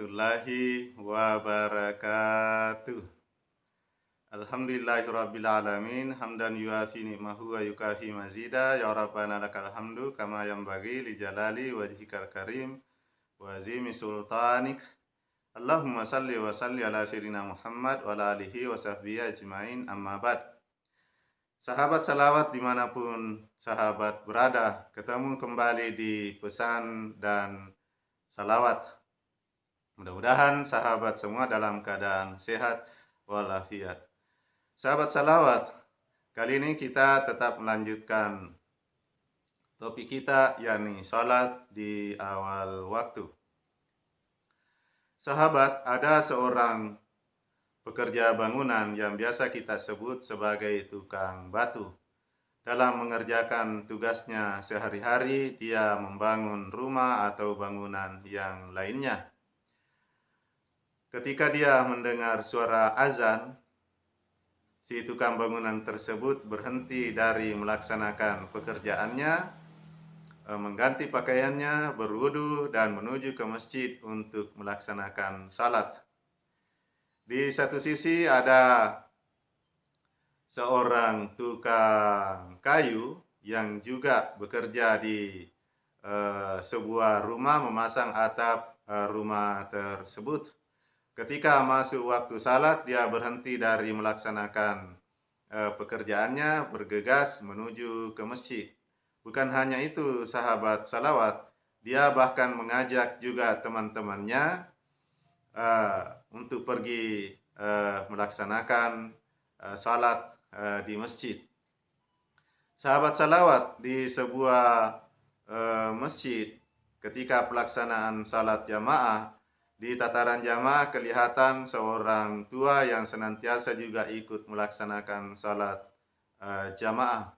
warahmatullahi wabarakatuh. Alhamdulillahirabbil alamin hamdan yuafi ni'mahu wa yukafi mazida ya rabbana lakal hamdu kama yanbaghi li jalali wajhikal karim wa azimi sultanik. Allahumma salli wa salli ala sayyidina Muhammad wa ala alihi wa sahbihi ajmain amma ba'd. Sahabat salawat dimanapun sahabat berada, ketemu kembali di pesan dan salawat. Mudah-mudahan sahabat semua dalam keadaan sehat walafiat. Sahabat salawat, kali ini kita tetap melanjutkan topik kita, yakni salat di awal waktu. Sahabat, ada seorang pekerja bangunan yang biasa kita sebut sebagai tukang batu. Dalam mengerjakan tugasnya sehari-hari, dia membangun rumah atau bangunan yang lainnya. Ketika dia mendengar suara azan, si tukang bangunan tersebut berhenti dari melaksanakan pekerjaannya, mengganti pakaiannya, berwudu, dan menuju ke masjid untuk melaksanakan salat. Di satu sisi ada seorang tukang kayu yang juga bekerja di sebuah rumah, memasang atap rumah tersebut. Ketika masuk waktu salat, dia berhenti dari melaksanakan pekerjaannya, bergegas menuju ke masjid. Bukan hanya itu, sahabat salawat, dia bahkan mengajak juga teman-temannya untuk pergi melaksanakan salat di masjid. Sahabat salawat, di sebuah masjid, ketika pelaksanaan salat jamaah, di tataran jamaah kelihatan seorang tua yang senantiasa juga ikut melaksanakan salat jamaah.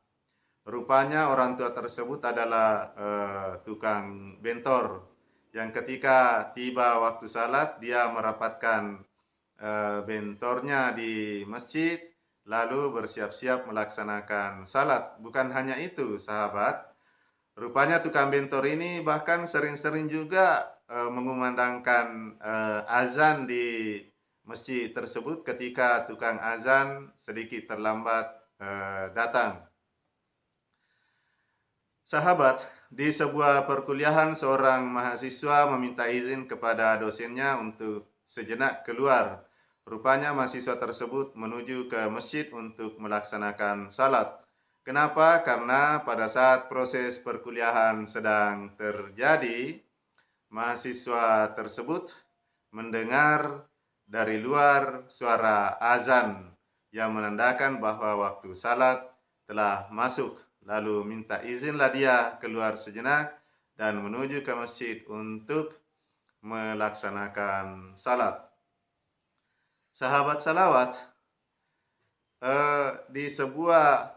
Rupanya orang tua tersebut adalah tukang bentor, yang ketika tiba waktu salat dia merapatkan bentornya di masjid, lalu bersiap-siap melaksanakan salat. Bukan hanya itu, sahabat, rupanya tukang bentor ini bahkan sering-sering juga mengumandangkan azan di masjid tersebut ketika tukang azan sedikit terlambat datang. Sahabat, di sebuah perkuliahan seorang mahasiswa meminta izin kepada dosennya untuk sejenak keluar. Rupanya mahasiswa tersebut menuju ke masjid untuk melaksanakan salat. Kenapa? Karena pada saat proses perkuliahan sedang terjadi, mahasiswa tersebut mendengar dari luar suara azan yang menandakan bahwa waktu salat telah masuk. Lalu minta izinlah dia keluar sejenak dan menuju ke masjid untuk melaksanakan salat. Sahabat salawat, di sebuah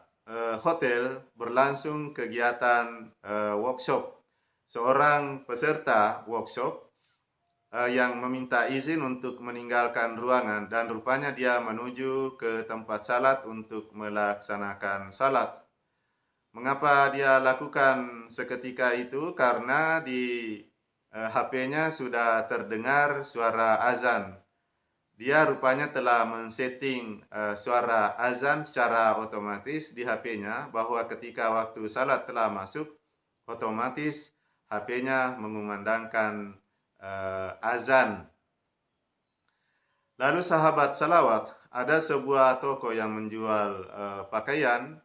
hotel berlangsung kegiatan workshop. Seorang peserta workshop yang meminta izin untuk meninggalkan ruangan, dan rupanya dia menuju ke tempat salat untuk melaksanakan salat. Mengapa dia lakukan seketika itu? Karena di HP-nya sudah terdengar suara azan. Dia rupanya telah men-setting suara azan secara otomatis di HP-nya, bahwa ketika waktu salat telah masuk, otomatis HP-nya mengumandangkan azan. Lalu sahabat salawat, ada sebuah toko yang menjual pakaian.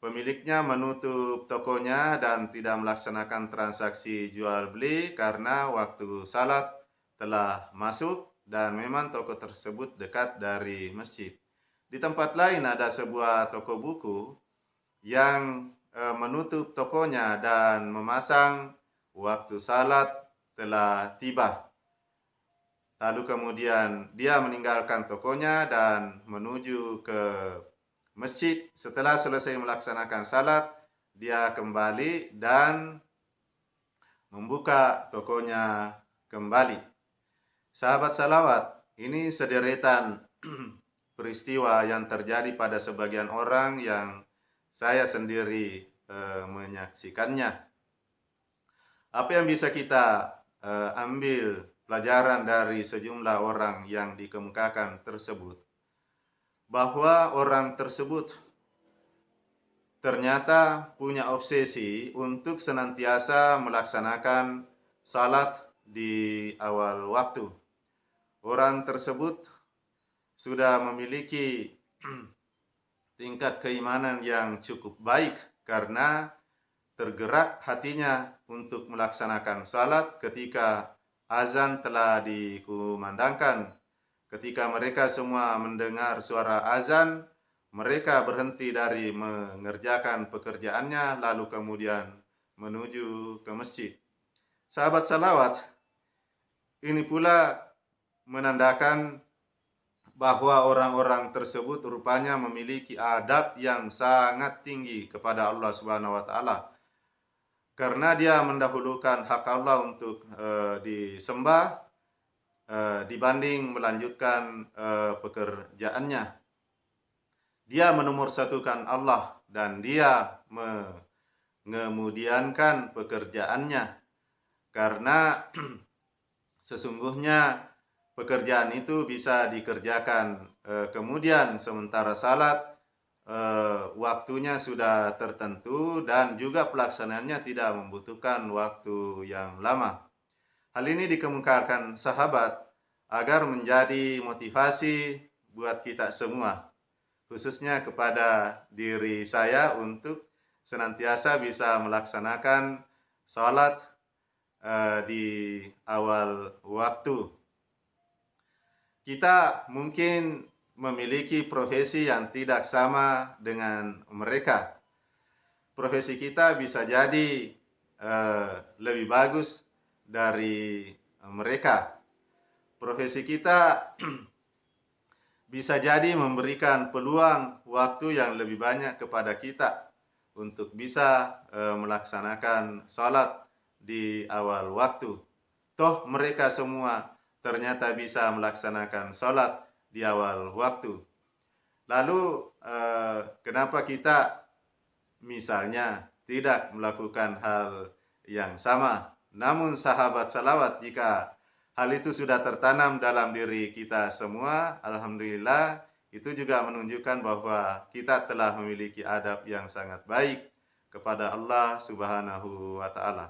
Pemiliknya menutup tokonya dan tidak melaksanakan transaksi jual beli karena waktu salat telah masuk dan memang toko tersebut dekat dari masjid. Di tempat lain ada sebuah toko buku yang menutup tokonya dan memasang waktu salat telah tiba. Lalu kemudian dia meninggalkan tokonya dan menuju ke masjid. Setelah selesai melaksanakan salat, dia kembali dan membuka tokonya kembali. Sahabat salawat, ini sederetan peristiwa yang terjadi pada sebagian orang yang saya sendiri menyaksikannya. Apa yang bisa kita ambil pelajaran dari sejumlah orang yang dikemukakan tersebut, bahwa orang tersebut ternyata punya obsesi untuk senantiasa melaksanakan salat di awal waktu. Orang tersebut sudah memiliki tingkat keimanan yang cukup baik karena tergerak hatinya untuk melaksanakan salat ketika azan telah dikumandangkan. Ketika mereka semua mendengar suara azan, mereka berhenti dari mengerjakan pekerjaannya lalu kemudian menuju ke masjid. Sahabat salawat, ini pula menandakan bahwa orang-orang tersebut rupanya memiliki adab yang sangat tinggi kepada Allah Subhanahu wa taala. Karena dia mendahulukan hak Allah untuk disembah dibanding melanjutkan pekerjaannya. Dia menomorsatukan Allah dan dia mengemudiankan pekerjaannya. Karena sesungguhnya pekerjaan itu bisa dikerjakan kemudian sementara salat waktunya sudah tertentu dan juga pelaksanaannya tidak membutuhkan waktu yang lama. Hal ini dikemukakan sahabat agar menjadi motivasi buat kita semua, khususnya kepada diri saya untuk senantiasa bisa melaksanakan salat di awal waktu. Kita mungkin memiliki profesi yang tidak sama dengan mereka. Profesi kita bisa jadi lebih bagus dari mereka. Profesi kita bisa jadi memberikan peluang waktu yang lebih banyak kepada kita untuk bisa melaksanakan salat di awal waktu. Toh mereka semua ternyata bisa melaksanakan salat di awal waktu. Lalu kenapa kita misalnya tidak melakukan hal yang sama? Namun sahabat salawat, jika hal itu sudah tertanam dalam diri kita semua, alhamdulillah, itu juga menunjukkan bahwa kita telah memiliki adab yang sangat baik kepada Allah Subhanahu wa taala.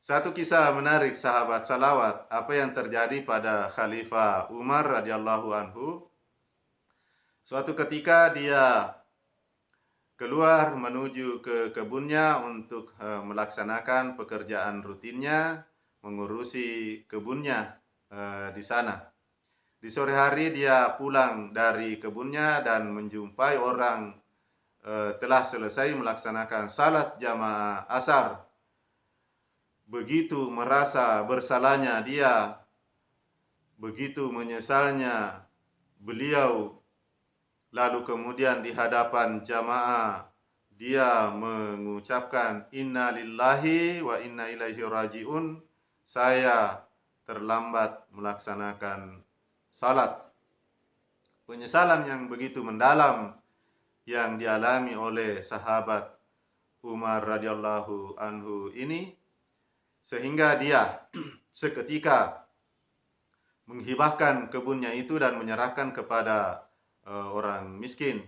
Satu kisah menarik sahabat salawat, apa yang terjadi pada Khalifah Umar radhiyallahu anhu. Suatu ketika dia keluar menuju ke kebunnya untuk melaksanakan pekerjaan rutinnya, mengurusi kebunnya di sana. Di sore hari dia pulang dari kebunnya dan menjumpai orang telah selesai melaksanakan salat jamaah asar. Begitu merasa bersalahnya dia, begitu menyesalnya beliau, lalu kemudian di hadapan jamaah dia mengucapkan inna lillahi wa inna ilaihi rajiun, saya terlambat melaksanakan salat. Penyesalan yang begitu mendalam yang dialami oleh sahabat Umar radhiyallahu anhu ini, sehingga dia seketika menghibahkan kebunnya itu dan menyerahkan kepada orang miskin.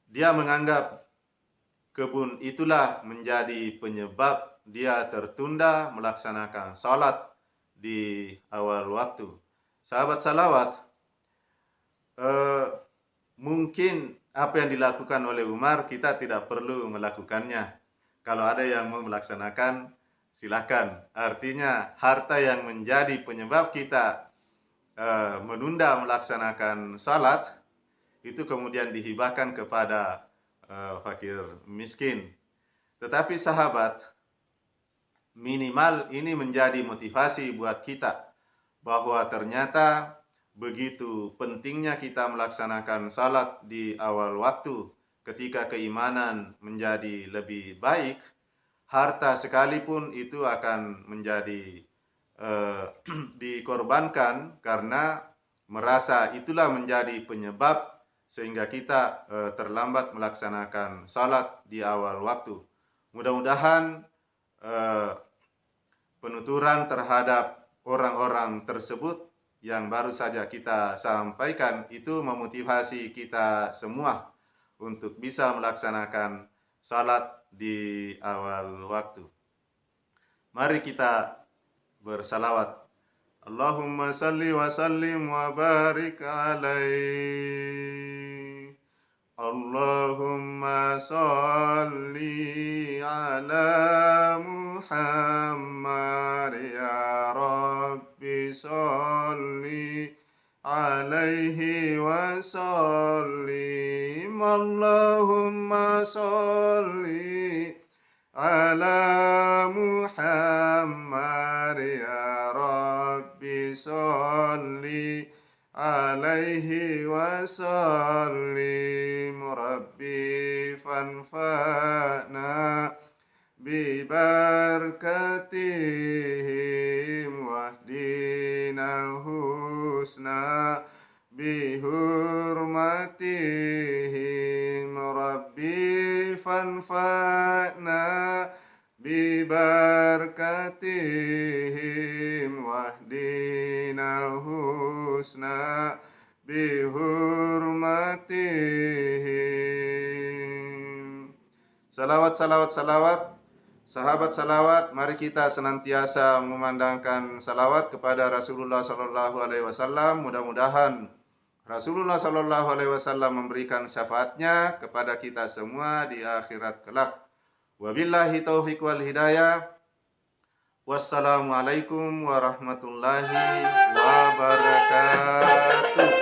Dia menganggap kebun itulah menjadi penyebab dia tertunda melaksanakan salat di awal waktu. Sahabat salawat, mungkin apa yang dilakukan oleh Umar kita tidak perlu melakukannya. Kalau ada yang mau melaksanakan, silakan. Artinya harta yang menjadi penyebab kita menunda melaksanakan salat itu kemudian dihibahkan kepada fakir miskin. Tetapi sahabat, minimal ini menjadi motivasi buat kita bahwa ternyata begitu pentingnya kita melaksanakan salat di awal waktu. Ketika keimanan menjadi lebih baik, harta sekalipun itu akan menjadi dikorbankan karena merasa itulah menjadi penyebab sehingga kita terlambat melaksanakan salat di awal waktu. Mudah-mudahan penuturan terhadap orang-orang tersebut yang baru saja kita sampaikan itu memotivasi kita semua untuk bisa melaksanakan salat di awal waktu. Mari kita bersalawat. Allahumma salli wa sallim wa barik alaihi. Allahumma salli ala Muhammad ya Rabbi salli alaihi wa sallim. Allahumma salli ala Muhammad ya Rabbi salli alaihi wa sallim. Rabbi fanfa'na bibarakatihim wahdinal husna bihurmatihim. Rabbi fanfa'na bibarakatihim wahdinal husna bihurmatihim. Salawat, salawat, salawat. Sahabat salawat, mari kita senantiasa memandangkan salawat kepada Rasulullah Sallallahu Alaihi Wasallam. Mudah-mudahan Rasulullah Sallallahu Alaihi Wasallam memberikan syafaatnya kepada kita semua di akhirat kelak. Wabillahi taufiq wal hidayah. Wassalamualaikum warahmatullahi wabarakatuh.